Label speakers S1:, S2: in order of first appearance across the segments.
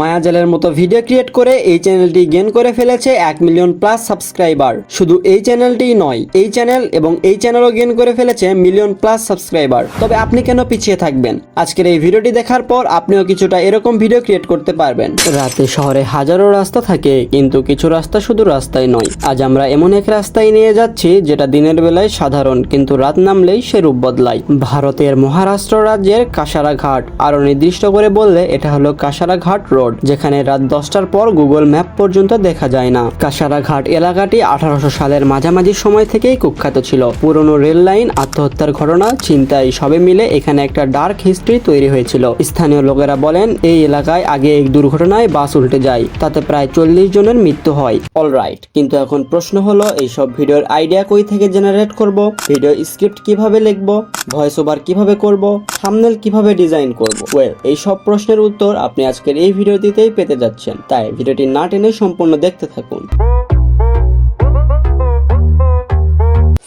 S1: মায়াজালের মতো video create করে এই চ্যানেলটি গেইন করে ফেলেছে 1 মিলিয়ন প্লাস সাবস্ক্রাইবার। শুধু এই চ্যানেলটিই নয়, এই চ্যানেল এবং এই চ্যানেলও গেইন করে ফেলেছে মিলিয়ন প্লাস সাবস্ক্রাইবার। তবে আপনি কেন পিছিয়ে থাকবেন? আজকের এই ভিডিওটি দেখার পর আপনিও কিছুটা এরকম ভিডিও ক্রিয়েট করতে পারবেন। রাতে শহরে হাজারো রাস্তা থাকে, কিন্তু কিছু রাস্তা শুধু রাস্তায় নয়। আজ আমরা এমন এক রাস্তায় নিয়ে যাচ্ছি যেটা দিনের বেলায় সাধারণ, কিন্তু রাত নামলেই সে রূপ বদলায়। ভারতের মহারাষ্ট্র রাজ্যের কাসারা ঘাট, আরো নির্দিষ্ট করে বললে এটা হলো কাসারা ঘাট রোড, যেখানে রাত 10টার পর গুগল ম্যাপ পর্যন্ত দেখা যায় না। কাসারা ঘাট এলাকাটি 1800 সালের মাঝামাঝি সময় থেকেই কুখ্যাত ছিল। পুরনো রেল লাইন, আত্মহত্যার ঘটনা, ছিনতাই সবে মিলে এখানে একটা ডার্ক হিস্ট্রি তৈরি হয়েছিল। স্থানীয় লোকেরা বলেন এই এলাকায় আগে এক দুর্ঘটনায় বাস উল্টে যায়, তাতে প্রায় 40 জনের মৃত্যু হয়। অলরাইট, কিন্তু এখন প্রশ্ন হলো এইসব ভিডিওর আইডিয়া কই থেকে জেনারেট করব, ভিডিও স্ক্রিপ্ট কিভাবে লিখব, ভয়েস ওভার কিভাবে করব, থাম্বনেল কিভাবে ডিজাইন করব। ওয়েল, এই সব প্রশ্নের উত্তর আপনি আজকের এই ভিডিওটিতেই পেতে যাচ্ছেন, তাই ভিডিওটি না টেনে সম্পূর্ণ দেখতে থাকুন।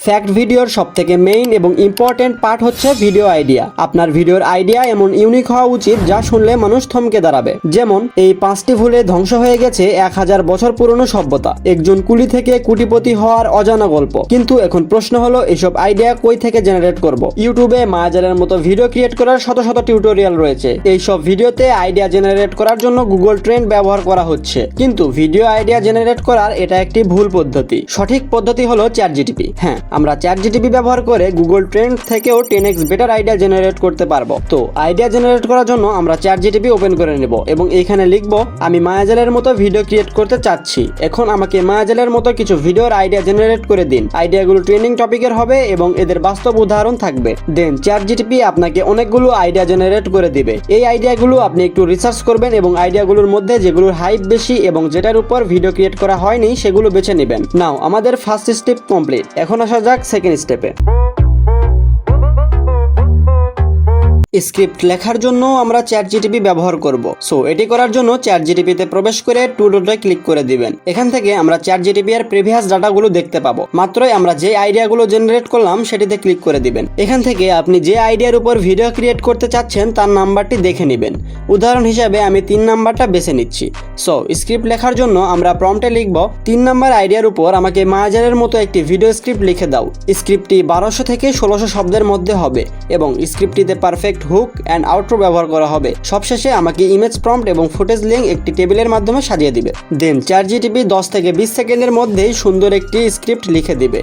S1: ফ্যাক্ট ভিডিওর সবথেকে মেইন এবং ইম্পর্টেন্ট পার্ট হচ্ছে ভিডিও আইডিয়া। আপনার ভিডিওর আইডিয়া এমন ইউনিক হওয়া উচিত যা শুনলে মানুষ থমকে দাঁড়াবে। যেমন এই 5টি ভুলে ধ্বংস হয়ে গেছে 1000 বছর পুরনো সভ্যতা, একজন কুলি থেকে কোটিপতি হওয়ার অজানা গল্প। কিন্তু এখন প্রশ্ন হলো এইসব আইডিয়া কই থেকে জেনারেট করব? ইউটিউবে মায়াজালের মতো ভিডিও ক্রিয়েট করার শত শত টিউটোরিয়াল রয়েছে। এইসব ভিডিওতে আইডিয়া জেনারেট করার জন্য গুগল ট্রেন্ড ব্যবহার করা হচ্ছে, কিন্তু ভিডিও আইডিয়া জেনারেট করার এটা একটি ভুল পদ্ধতি। সঠিক পদ্ধতি হলো চ্যাটজিটিপি। হ্যাঁ, আমরা চ্যাটজিটিপি ব্যবহার করে গুগল ট্রেন্ড থেকেও 10x বেটার আইডিয়া জেনারেট করতে পারবো। তো আইডিয়া জেনারেট করার জন্য আমরা চ্যাটজিটিপি ওপেন করে নেব এবং এখানে লিখব আমি মায়াজালের মতো ভিডিও ক্রিয়েট করতে চাচ্ছি। এখন আমাকে মায়াজালের মতো কিছু ভিডিওর আইডিয়া জেনারেট করে দিন। আইডিয়াগুলো ট্রেনিং টপিকের হবে এবং এদের বাস্তব উদাহরণ থাকবে। দেন চ্যাটজিটিপি আপনাকে অনেকগুলো আইডিয়া জেনারেট করে দিবে। এই আইডিয়াগুলো আপনি একটু রিসার্চ করবেন এবং আইডিয়াগুলোর মধ্যে যেগুলোর হাইপ বেশি এবং যেটার উপর ভিডিও ক্রিয়েট করা হয়নি সেগুলো বেছে নেবেন। নাও আমাদের ফার্স্ট স্টেপ কমপ্লিট। এখন আসা যাক সেকেন্ড স্টেপে। স্ক্রিপ্ট লেখার জন্য আমরা চ্যাটজিটিপি ব্যবহার করব। সো এটি করার জন্য চ্যাটজিটিপিতে প্রবেশ করে টু ডটে ক্লিক করে দিবেন। এখান থেকে আমরা চ্যাটজিটিপি এর প্রিভিয়াস ডাটাগুলো দেখতে পাবো। মাত্রই আমরা যে আইডিয়াগুলো জেনারেট করলাম সেটিতে ক্লিক করে দিবেন। এখান থেকে আপনি যে আইডিয়ার উপর ভিডিও ক্রিয়েট করতে চাচ্ছেন তার নাম্বারটি দেখে নেবেন। উদাহরণ হিসাবে আমি 3 নাম্বারটা বেছে নিচ্ছি। সো স্ক্রিপ্ট লেখার জন্য আমরা প্রম্পটে লিখব 3 নাম্বার আইডিয়ার উপর আমাকে মায়াজালের মতো একটি ভিডিও স্ক্রিপ্ট লিখে দাও। স্ক্রিপ্টটি 1200 থেকে 1600 শব্দের মধ্যে হবে এবং স্ক্রিপ্টটিতে পারফেক্ট হুক এন্ড আউটরো ব্যবহার করা হবে। সবশেষে আমাকে ইমেজ প্রম্পট এবং ফুটেজ লিঙ্ক একটি টেবিলের মাধ্যমে সাজিয়ে দিবে। দেন চ্যাটজিটিপি 10 থেকে 20 সেকেন্ডের মধ্যেই সুন্দর একটি স্ক্রিপ্ট লিখে দিবে।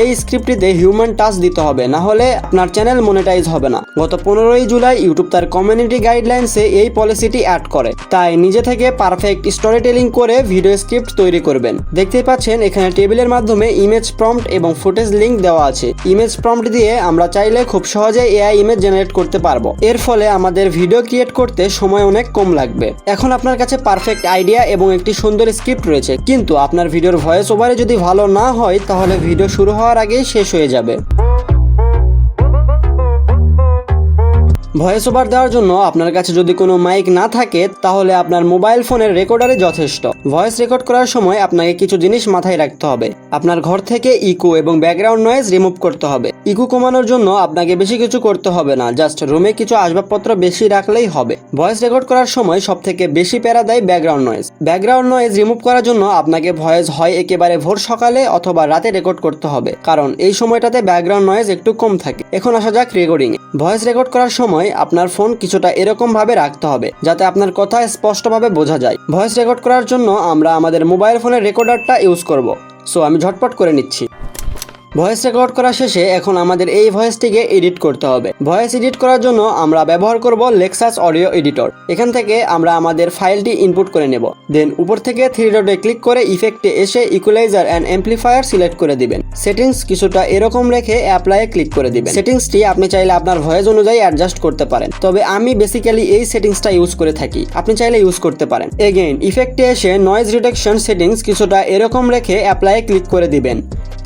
S1: এই স্ক্রিপ্টটিতে হিউম্যান টাচ দিতে হবে, না হলে আপনার চ্যানেল মনিটাইজ হবে না। গত 15ই জুলাই ইউটিউব তার কমিউনিটি গাইডলাইন্সে এই পলিসিটি অ্যাড করে, তাই নিজে থেকে পারফেক্ট স্টোরি টেলিং করে ভিডিও স্ক্রিপ্ট তৈরি করবেন। দেখতেই পাচ্ছেন এখানে টেবিলের মাধ্যমে ইমেজ প্রম্পট এবং ফুটেজ লিঙ্ক দেওয়া আছে। ইমেজ প্রম্পট দিয়ে আমরা চাইলে খুব সহজে এআই ইমেজ জেনারেট করতে পারবো। এর ফলে আমাদের ভিডিও ক্রিয়েট করতে সময় অনেক কম লাগবে। এখন আপনার কাছে পারফেক্ট আইডিয়া এবং একটি সুন্দর স্ক্রিপ্ট রয়েছে, কিন্তু আপনার ভিডিওর ভয়েস ওভারে যদি ভালো না হয় তাহলে ভিডিও শুরু হওয়ার আগেই শেষ হয়ে যাবে। ভয়েস ওভার দেওয়ার জন্য আপনার কাছে যদি কোনো মাইক না থাকে তাহলে আপনার মোবাইল ফোনের রেকর্ডারই যথেষ্ট। ভয়েস রেকর্ড করার সময় আপনাকে কিছু জিনিস মাথায় রাখতে হবে। আপনার ঘর থেকে ইকো এবং ব্যাকগ্রাউন্ড নয়েজ রিমুভ করতে হবে। ইকো কমানোর জন্য আপনাকে বেশি কিছু করতে হবে না, জাস্ট রুমে কিছু আসবাবপত্র বেশি রাখলেই হবে। ভয়েস রেকর্ড করার সময় সব থেকে বেশি প্যারা দেয় background noise. Background noise remove করার জন্য আপনাকে ভয়েস হয় একেবারে ভোর সকালে অথবা রাতে রেকর্ড করতে হবে, কারণ এই সময়টাতে ব্যাকগ্রাউন্ড নয়েজ একটু কম থাকে। এখন আসা যাক রেকর্ডিং। ভয়েস রেকর্ড করার সময় আপনার ফোন কিছুটা এরকম ভাবে রাখতে হবে যাতে আপনার কথা স্পষ্টভাবে বোঝা যায়। ভয়েস রেকর্ড করার জন্য আমরা আমাদের মোবাইল ফোনের রেকর্ডারটা ইউজ করব। সো আমি ঝটপট করে নিচ্ছি। ভয়েস রেকর্ড করা শেষে এখন আমাদের এই ভয়েসটিকে এডিট করতে হবে। ভয়েস এডিট করার জন্য আমরা ব্যবহার করব লেক্সাস অডিও এডিটর। এখান থেকে আমরা আমাদের ফাইলটি ইনপুট করে নেব। দেন উপর থেকে 3 ডটে ক্লিক করে ইফেক্টে এসে ইকুয়ালাইজার এন্ড অ্যাম্পলিফায়ার সিলেক্ট করে দিবেন। সেটিংস কিছুটা এরকম রেখে অ্যাপ্লাই ক্লিক করে দিবেন। সেটিংসটি আপনি চাইলে আপনার ভয়েস অনুযায়ী অ্যাডজাস্ট করতে পারেন, তবে আমি বেসিক্যালি এই সেটিংসটা ইউজ করে থাকি, আপনি চাইলে ইউজ করতে পারেন। এগেইন ইফেক্টে এসে নয়েজ রিডাকশন সেটিংস কিছুটা এরকম রেখে অ্যাপ্লাই ক্লিক করে দিবেন।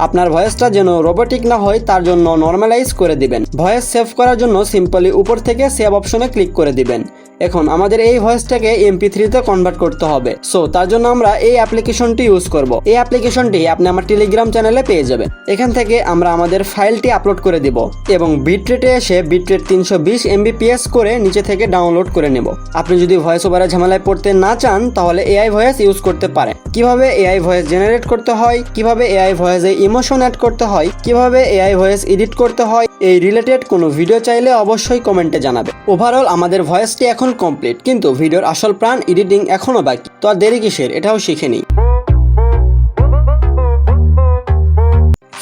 S1: আপনার ভয়েসটা যেন রোবোটিক না হয় তার জন্য নরমালাইজ করে দিবেন। ভয়েস সেভ করার জন্য সিম্পলি উপর থেকে সেভ অপশনে ক্লিক করে দিবেন এখন আমাদের এই ভয়েসটাকে MP3 তে কনভার্ট করতে হবে। সো তার জন্য আমরা এই অ্যাপ্লিকেশনটি ইউজ করব। এই অ্যাপ্লিকেশনটি আপনি আমার টেলিগ্রাম চ্যানেলে পেয়ে যাবেন। এখান থেকে আমরা আমাদের ফাইলটি আপলোড করে দিব এবং বিটরেটে এসে বিটরেট 320 Mbps করে নিচে থেকে ডাউনলোড করে নেব। আপনি যদি ভয়েস ওভারের ঝামেলায় পড়তে না চান তাহলে AI ভয়েস ইউজ করতে পারেন। কিভাবে AI ভয়েস জেনারেট করতে হয়, কিভাবে AI ভয়েসে ইমোশন অ্যাড করতে হয়, কিভাবে AI ভয়েস এডিট করতে হয়, এই রিলেটেড কোনো ভিডিও চাইলে অবশ্যই কমেন্টে জানাবে। ওভারঅল আমাদের ভয়েসটি এখন কমপ্লিট, কিন্তু ভিডিওর আসল প্রাণ এডিটিং এখনো বাকি। তো আর দেরি কিসের, এটাও শিখে নিই।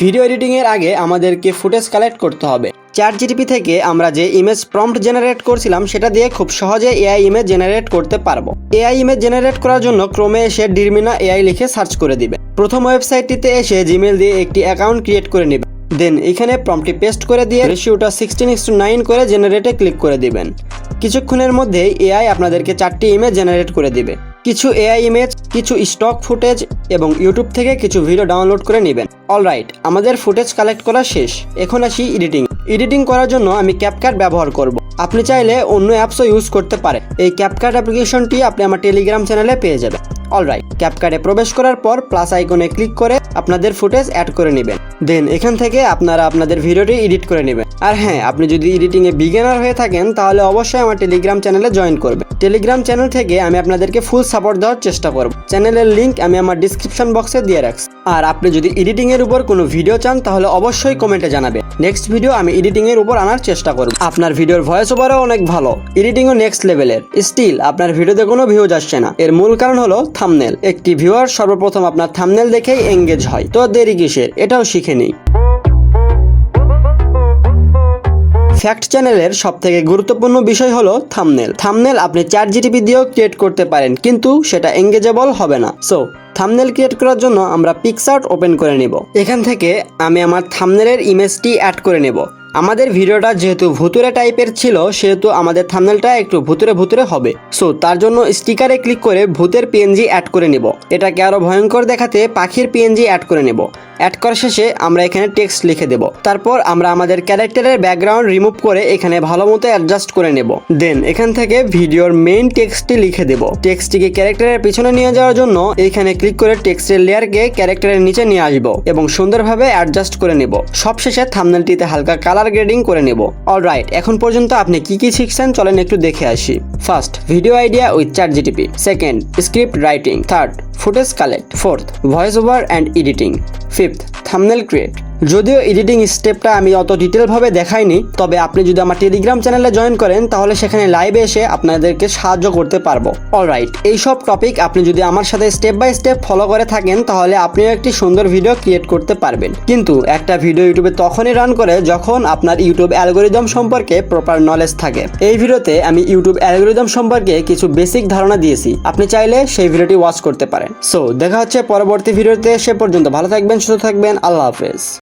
S1: ভিডিও এডিটিং এর আগে আমাদেরকে ফুটেজ কালেক্ট করতে হবে। ChatGPT থেকে আমরা যে ইমেজ প্রম্পট জেনারেট করছিলাম সেটা দিয়ে খুব সহজে AI ইমেজ জেনারেট করতে পারবো। AI ইমেজ জেনারেট করার জন্য ক্রোমে এসে ডিরমিনা AI লিখে সার্চ করে দিবে। প্রথম ওয়েবসাইটটিতে এসে জিমেল দিয়ে একটি অ্যাকাউন্ট ক্রিয়েট করে নেবে। দেন এখানে প্রম্পটটি পেস্ট করে দিয়ে রেশিওটা 16:9 করে জেনারেটে ক্লিক করে দিবেন। কিছুক্ষণের মধ্যেই AI আপনাদেরকে 4টি ইমেজ জেনারেট করে দিবে। কিছু AI ইমেজ, কিছু স্টক ফুটেজ এবং ইউটিউব থেকে কিছু ভিডিও ডাউনলোড করে নেবেন। অলরাইট, আমাদের ফুটেজ কালেক্ট করা শেষ। এখন আসি এডিটিং করার জন্য আমি ক্যাপকাট ব্যবহার করব। আপনি চাইলে অন্য অ্যাপসও ইউজ করতে পারেন। এই ক্যাপকাট অ্যাপ্লিকেশনটি আপনি আমার টেলিগ্রাম চ্যানেলে পেয়ে যাবেন। অলরাইট, ক্যাপকাটে প্রবেশ করার পর প্লাস আইকনে ক্লিক করে আপনাদের ফুটেজ অ্যাড করে নেবেন। দেন এখান থেকে আপনারা আপনাদের ভিডিওটি এডিট করে নেবেন। আর হ্যাঁ, আপনি যদি এডিটিংয়ে বিগিনার হয়ে থাকেন তাহলে অবশ্যই আমার টেলিগ্রাম চ্যানেলে জয়েন করবেন। টেলিগ্রাম চ্যানেল থেকে আমি আপনাদেরকে ফুল সাপোর্ট দেওয়ার চেষ্টা করব। চ্যানেলের লিঙ্ক আমি আমার ডিসক্রিপশন বক্সে দিয়ে রাখছি। আর আপনি যদি এডিটিং এর উপর কোনো ভিডিও চান তাহলে অবশ্যই কমেন্টে জানাবেন। নেক্সট ভিডিও আমি এডিটিং এর উপর আনার চেষ্টা করব। আপনার ভিডিওর ভয়েস ওভারও অনেক ভালো, এডিটিংও নেক্সট লেভেলের, স্টিল আপনার ভিডিওতে কোনো ভিউজ আসছে না। এর মূল কারণ হলো থাম্বনেল। একটি ভিউয়ার সর্বপ্রথম আপনার থাম্বনেল দেখেই এঙ্গেজ হয়। তো দেরি কিসের, এটাও শিখে নিই। ফ্যাক্ট চ্যানেলের সবথেকে গুরুত্বপূর্ণ বিষয় হলো থাম্বনেল আপনি ChatGPT দিয়েও ক্রিয়েট করতে পারেন, কিন্তু সেটা এঙ্গেজেবল হবে না। সো থাম্বনেল ক্রিয়েট করার জন্য আমরা পিক্সআর্ট ওপেন করে নেব। এখান থেকে আমি আমার থাম্বনেলের ইমেজটি অ্যাড করে নেব। আমাদের ভিডিওটা যেহেতু ভুতুরে টাইপের ছিল সেহেতু আমাদের থাম্বনেলটা একটু ভুতুরে হবে। সো তার জন্য স্টিকারে ক্লিক করে ভূতের PNG অ্যাড করে নেব। এটাকে আরো ভয়ঙ্কর দেখাতে পাখির PNG অ্যাড করে নেব। অ্যাড করার শেষে আমরা এখানে টেক্সট লিখে দেব। তারপর আমরা আমাদের ক্যারেক্টারের ব্যাকগ্রাউন্ড রিমুভ করে এখানে ভালো মতো অ্যাডজাস্ট করে নেব। দেন এখান থেকে ভিডিওর মেইন টেক্সটটি লিখে দেব। টেক্সটটিকে ক্যারেক্টারের পিছনে নিয়ে যাওয়ার জন্য এখানে ক্লিক করে টেক্সটের লেয়ারকে ক্যারেক্টারের নিচে নিয়ে আসব এবং সুন্দরভাবে অ্যাডজাস্ট করে নেব। সবশেষে থাম্বনেলটিতে হালকা কালার গ্রেডিং করে নেব। অলরাইট, এখন পর্যন্ত আপনি কি শিখছেন চলেন একটু দেখে আসি। First, video idea with ChatGPT। Second, script writing. Third, footage collect. Fourth, voice over and editing. Fifth, thumbnail create. যদিও এডিটিং স্টেপটা আমি অত ডিটেলভাবে দেখাইনি, তবে আপনি যদি আমার টেলিগ্রাম চ্যানেলে জয়েন করেন তাহলে সেখানে লাইভে এসে আপনাদেরকে সাহায্য করতে পারবো। অলরাইট, এইসব টপিক আপনি যদি আমার সাথে স্টেপ বাই স্টেপ ফলো করে থাকেন তাহলে আপনিও একটি সুন্দর ভিডিও ক্রিয়েট করতে পারবেন। কিন্তু একটা ভিডিও ইউটিউবে তখনই রান করে যখন আপনার ইউটিউব অ্যালগোরিদম সম্পর্কে প্রপার নলেজ থাকে। এই ভিডিওতে আমি ইউটিউব অ্যালগোরিদম সম্পর্কে কিছু বেসিক ধারণা দিয়েছি, আপনি চাইলে সেই ভিডিওটি ওয়াচ করতে পারেন। সো দেখা হচ্ছে পরবর্তী ভিডিওতে। সে পর্যন্ত ভালো থাকবেন, সুস্থ থাকবেন। আল্লাহ হাফেজ।